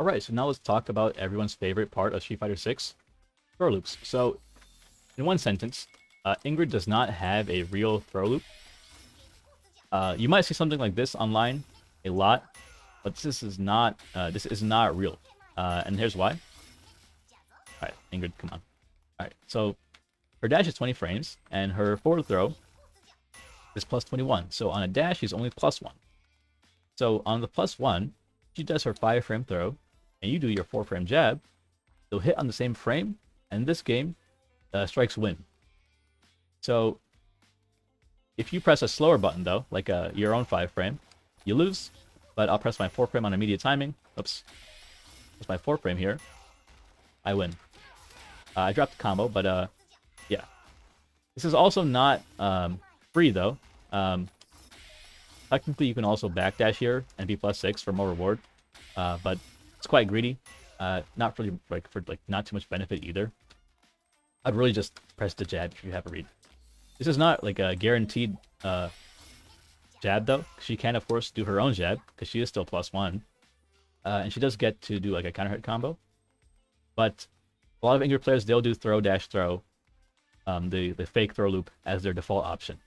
Alright, so now let's talk about everyone's favorite part of Street Fighter 6, throw loops. So, in one sentence, Ingrid does not have a real throw loop. You might see something like this online a lot, but this is not real. And here's why. Alright, Ingrid, come on. Alright, so her dash is 20 frames, and her forward throw is plus 21. So on a dash, she's only plus 1. So on the plus 1, she does her 5-frame throw, and you do your 4-frame jab. They'll hit on the same frame, and this game, strikes win. So if you press a slower button, though, like your own 5-frame, you lose. But I'll press my 4-frame on immediate timing. Oops. Press my 4-frame here. I win. I dropped the combo, but yeah. This is also not free, though. Technically, you can also backdash here and be plus 6 for more reward. But it's quite greedy. Not really for not too much benefit either. I'd really just press the jab if you have a read. This is not like a guaranteed jab though. She can of course do her own jab because she is still plus 1. And she does get to do like a counter hit combo. But a lot of Ingrid players, they'll do throw dash throw, the fake throw loop as their default option.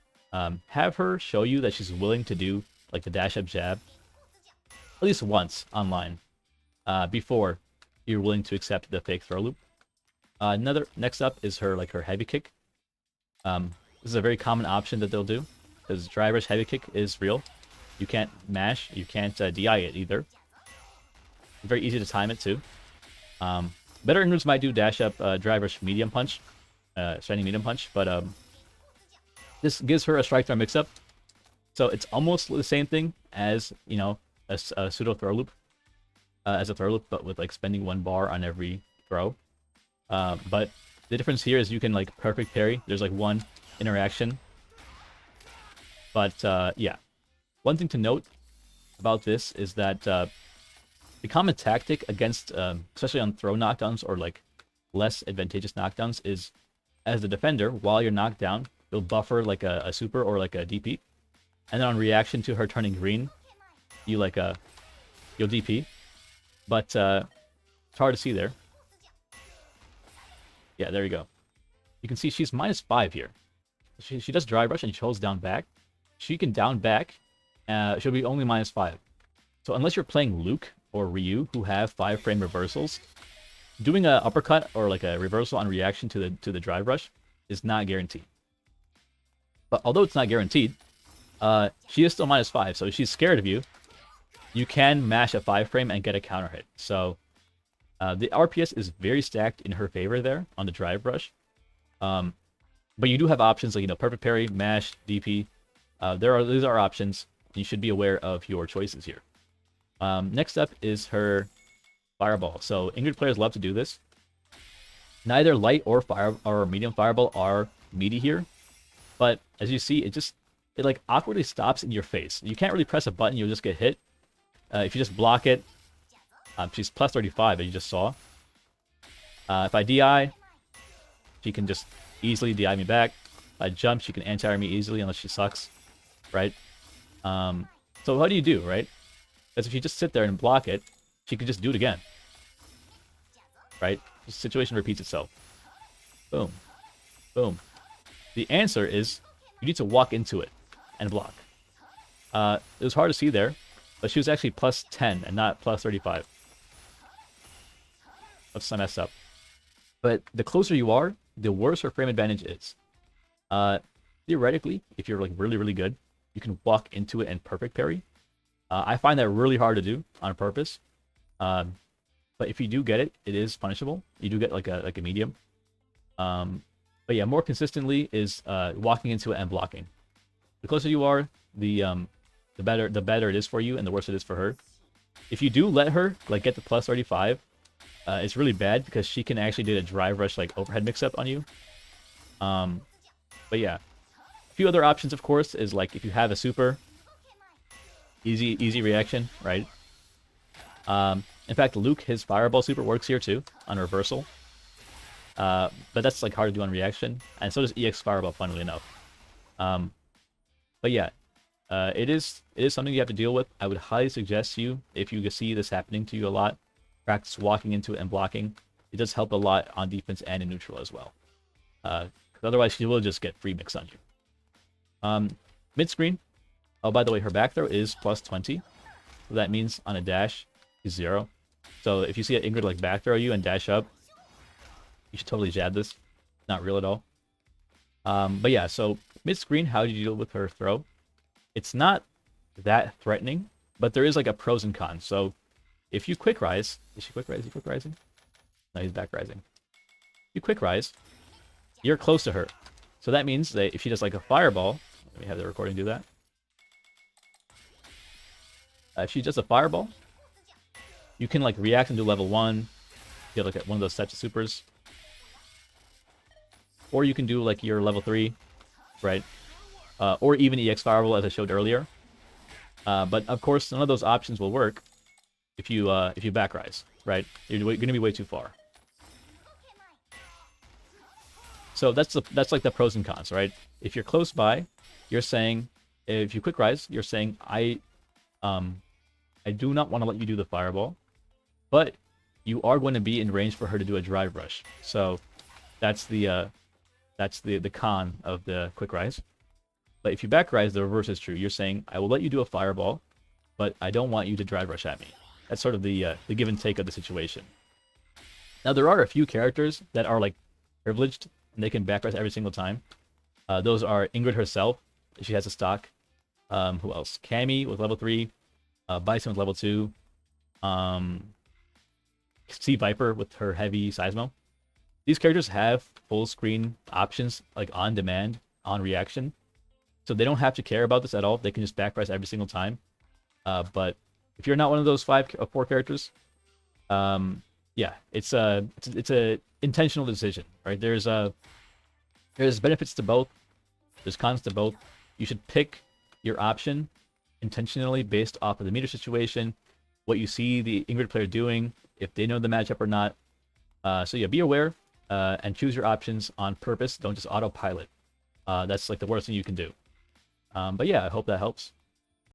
Have her show you that she's willing to do like the dash up jab at least once online before you're willing to accept the fake throw loop. Next up is her heavy kick. This is a very common option that they'll do because driver's heavy kick is real. You can't mash, you can't DI it either. Very easy to time it too. Better Ingrids might do dash up driver's medium punch, shining medium punch, but this gives her a strike throw mix up. So it's almost the same thing as, you know, a pseudo throw loop, as a throw loop, but with like spending 1 bar on every throw. But the difference here is you can like perfect parry. There's like 1 interaction. But yeah, one thing to note about this is that the common tactic against, especially on throw knockdowns or like less advantageous knockdowns, is as the defender, while you're knocked down, you'll buffer like a super or like a DP, and then on reaction to her turning green, you like you'll DP. But it's hard to see there. Yeah, there you go. You can see she's -5 here. She does drive rush and she holds down back. She can down back. She'll be only -5. So unless you're playing Luke or Ryu, who have 5-frame reversals, doing a uppercut or like a reversal on reaction to the drive rush is not guaranteed. But although it's not guaranteed, she is still -5. So if she's scared of you, you can mash a 5-frame and get a counter hit. So the RPS is very stacked in her favor there on the drive rush. But you do have options like, you know, perfect parry, mash, DP. These are options. You should be aware of your choices here. Next up is her fireball. So Ingrid players love to do this. Neither light or medium fireball are meaty here, but as you see, it like awkwardly stops in your face. You can't really press a button; you'll just get hit. If you just block it, she's plus 35, as you just saw. If I DI, she can just easily DI me back. If I jump, she can anti-air me easily unless she sucks, right? So what do you do, right? Because if you just sit there and block it, she could just do it again, right? The situation repeats itself. Boom. Boom. The answer is you need to walk into it and block. It was hard to see there, but she was actually plus 10 and not plus 35. That's I messed up. But the closer you are, the worse her frame advantage is. Theoretically, if you're like really, really good, you can walk into it and perfect parry. I find that really hard to do on purpose. But if you do get it, it is punishable. You do get like a medium. But yeah, more consistently is walking into it and blocking. The closer you are, the better it is for you, and the worse it is for her. If you do let her like get the plus 35, it's really bad because she can actually do a drive rush like overhead mix up on you. But yeah, a few other options, of course, is like if you have a super, easy reaction, right? In fact, Luke, his fireball super works here too on reversal. But that's like hard to do on reaction, and so does EX fireball, funnily enough. But yeah, it is something you have to deal with. I would highly suggest you, if you see this happening to you a lot, practice walking into it and blocking. It does help a lot on defense and in neutral as well. Because otherwise she will just get free mix on you. Mid screen. Oh, by the way, her back throw is plus 20. So that means on a dash, is 0. So if you see an Ingrid like back throw you and dash up, you should totally jab this. Not real at all. But yeah, so mid screen, how do you deal with her throw? It's not that threatening, but there is like a pros and cons. So if you quick rise, is she quick rise? Is he quick rising? No, he's back rising. You quick rise, you're close to her. So that means that if she does like a fireball, let me have the recording do that. If she does a fireball, you can like react and do level 1, get like one of those types of supers. Or you can do like your level 3, right? Or even EX fireball as I showed earlier. But of course, none of those options will work if you back rise, right? You're going to be way too far. So that's like the pros and cons, right? If you're close by, you're saying, if you quick rise, you're saying I do not want to let you do the fireball, but you are going to be in range for her to do a drive rush. So that's the con of the quick rise. But if you back rise, the reverse is true. You're saying I will let you do a fireball, but I don't want you to drive rush at me. That's sort of the give and take of the situation. Now there are a few characters that are like privileged and they can back rise every single time. Those are Ingrid herself. She has a stock. Who else? Cammy with level 3. Bison with level 2. Sea Viper with her heavy Seismo. These characters have full screen options, like on demand, on reaction. So they don't have to care about this at all. They can just back rise every single time. But if you're not one of those 4 characters, yeah, it's a intentional decision, right? There's benefits to both. There's cons to both. You should pick your option intentionally based off of the meter situation, what you see the Ingrid player doing, if they know the matchup or not. So yeah, be aware and choose your options on purpose. Don't just autopilot. That's like the worst thing you can do. But yeah, I hope that helps.